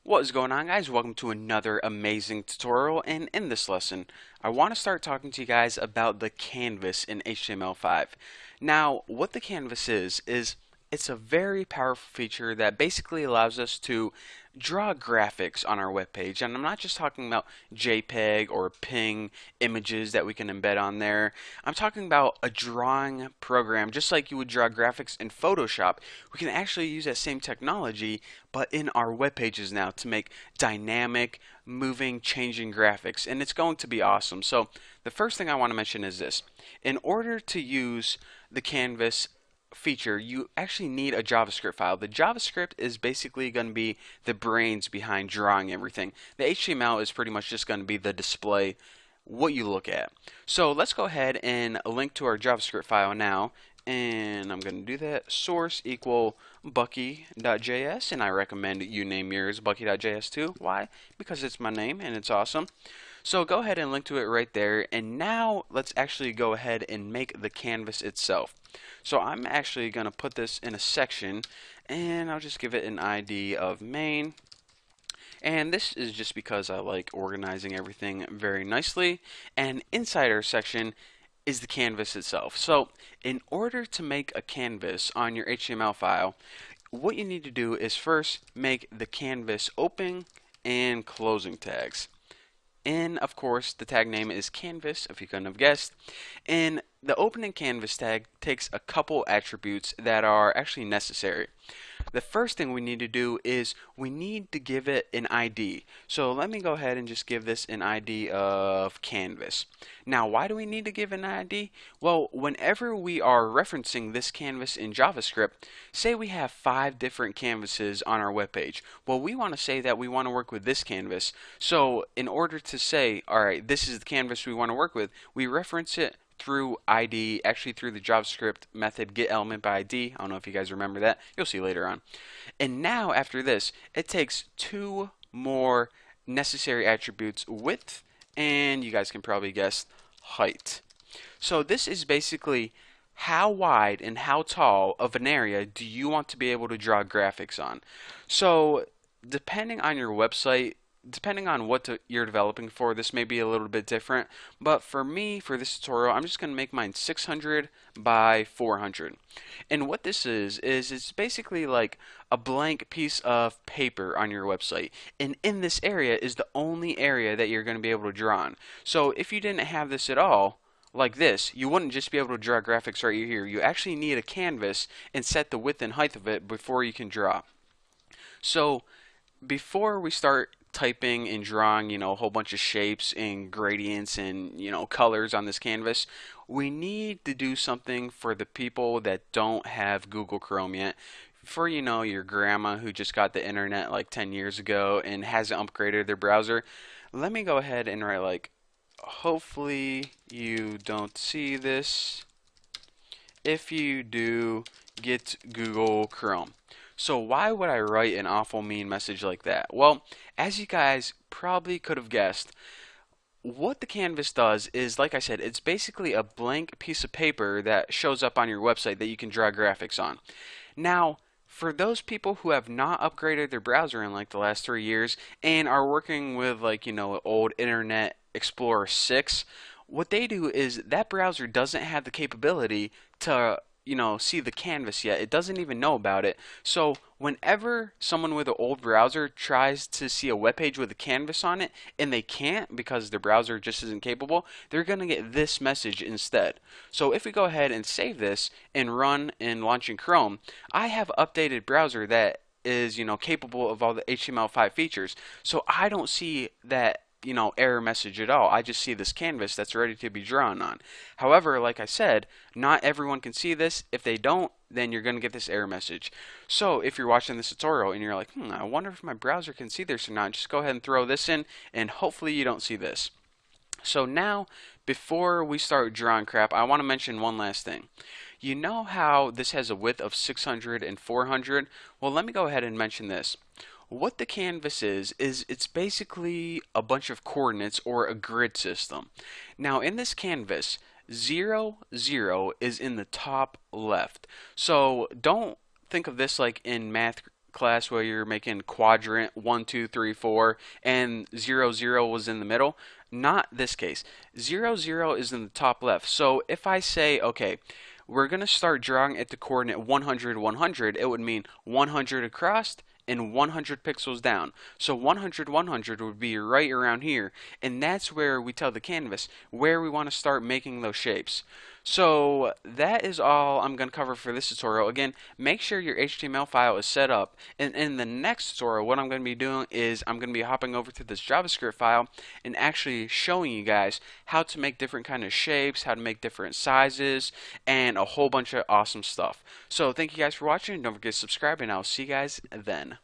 What is going on, guys? Welcome to another amazing tutorial, and in this lesson I want to start talking to you guys about the canvas in HTML5. Now what the canvas is it's a very powerful feature that basically allows us to draw graphics on our web page, and I'm not just talking about JPEG or PNG images that we can embed on there. I'm talking about a drawing program just like you would draw graphics in Photoshop. We can actually use that same technology but in our web pages now to make dynamic, moving, changing graphics, and it's going to be awesome. So the first thing I want to mention is this. In order to use the canvas feature, you actually need a JavaScript file. The JavaScript is basically going to be the brains behind drawing everything. The HTML is pretty much just going to be the display, what you look at. So let's go ahead and link to our JavaScript file now, and I'm going to do that. Source equal Bucky.js, and I recommend you name yours Bucky.js too. Why? Because it's my name and it's awesome. So go ahead and link to it right there, and now let's actually go ahead and make the canvas itself. So I'm actually going to put this in a section, and I'll just give it an ID of main. And this is just because I like organizing everything very nicely. And inside our section is the canvas itself. So in order to make a canvas on your HTML file, what you need to do is first make the canvas opening and closing tags. And of course the tag name is canvas, if you couldn't have guessed. And the opening canvas tag takes a couple attributes that are actually necessary. The first thing we need to do is we need to give it an ID. So let me go ahead and just give this an ID of canvas. Now why do we need to give an ID? Well, whenever we are referencing this canvas in JavaScript, say we have 5 different canvases on our web page. Well, we want to say that we want to work with this canvas. So in order to say, alright, this is the canvas we want to work with, we reference it through ID, actually through the JavaScript method getElementById. I don't know if you guys remember that. You'll see later on. And now after this, it takes 2 more necessary attributes, width, and you guys can probably guess height. So this is basically how wide and how tall of an area do you want to be able to draw graphics on. So depending on your website, depending on what you're developing for, this may be a little bit different, but for me, for this tutorial, I'm just going to make mine 600 by 400. And what this is it's basically like a blank piece of paper on your website, and in this area is the only area that you're going to be able to draw on. So if you didn't have this at all, like this, you wouldn't just be able to draw graphics right here. You actually need a canvas and set the width and height of it before you can draw. So before we start typing and drawing, a whole bunch of shapes and gradients and, colors on this canvas, we need to do something for the people that don't have Google Chrome yet. For, your grandma who just got the internet like 10 years ago and hasn't upgraded their browser, let me go ahead and write like, hopefully you don't see this. If you do, get Google Chrome. So why would I write an awful mean message like that? Well, as you guys probably could have guessed, what the canvas does is, like I said, it's basically a blank piece of paper that shows up on your website that you can draw graphics on. Now, for those people who have not upgraded their browser in like the last 3 years and are working with like, old Internet Explorer 6, what they do is that browser doesn't have the capability to see the canvas yet. It doesn't even know about it. So whenever someone with an old browser tries to see a web page with a canvas on it and they can't because their browser just isn't capable, they're going to get this message instead. So if we go ahead and save this and run and launch in Chrome, I have an updated browser that is capable of all the HTML5 features. So I don't see that error message at all. I just see this canvas that's ready to be drawn on. However, like I said, not everyone can see this. If they don't, then you're going to get this error message. So if you're watching this tutorial and you're like, I wonder if my browser can see this or not, just go ahead and throw this in, and hopefully you don't see this. So now, before we start drawing crap, I want to mention one last thing. You know how this has a width of 600 and 400? Well, let me go ahead and mention this. What the canvas is it's basically a bunch of coordinates or a grid system. Now in this canvas, 0, 0 is in the top left. So don't think of this like in math class where you're making quadrant 1, 2, 3, 4, and 0, 0 was in the middle. Not this case. 0, 0 is in the top left. So if I say, okay, we're going to start drawing at the coordinate 100, 100, it would mean 100 across and 100 pixels down. So 100, 100 would be right around here. And that's where we tell the canvas where we want to start making those shapes. So that is all I'm going to cover for this tutorial. Again, make sure your HTML file is set up. And in the next tutorial, what I'm going to be doing is I'm going to be hopping over to this JavaScript file and actually showing you guys how to make different kind of shapes, how to make different sizes, and a whole bunch of awesome stuff. So thank you guys for watching. Don't forget to subscribe, and I'll see you guys then.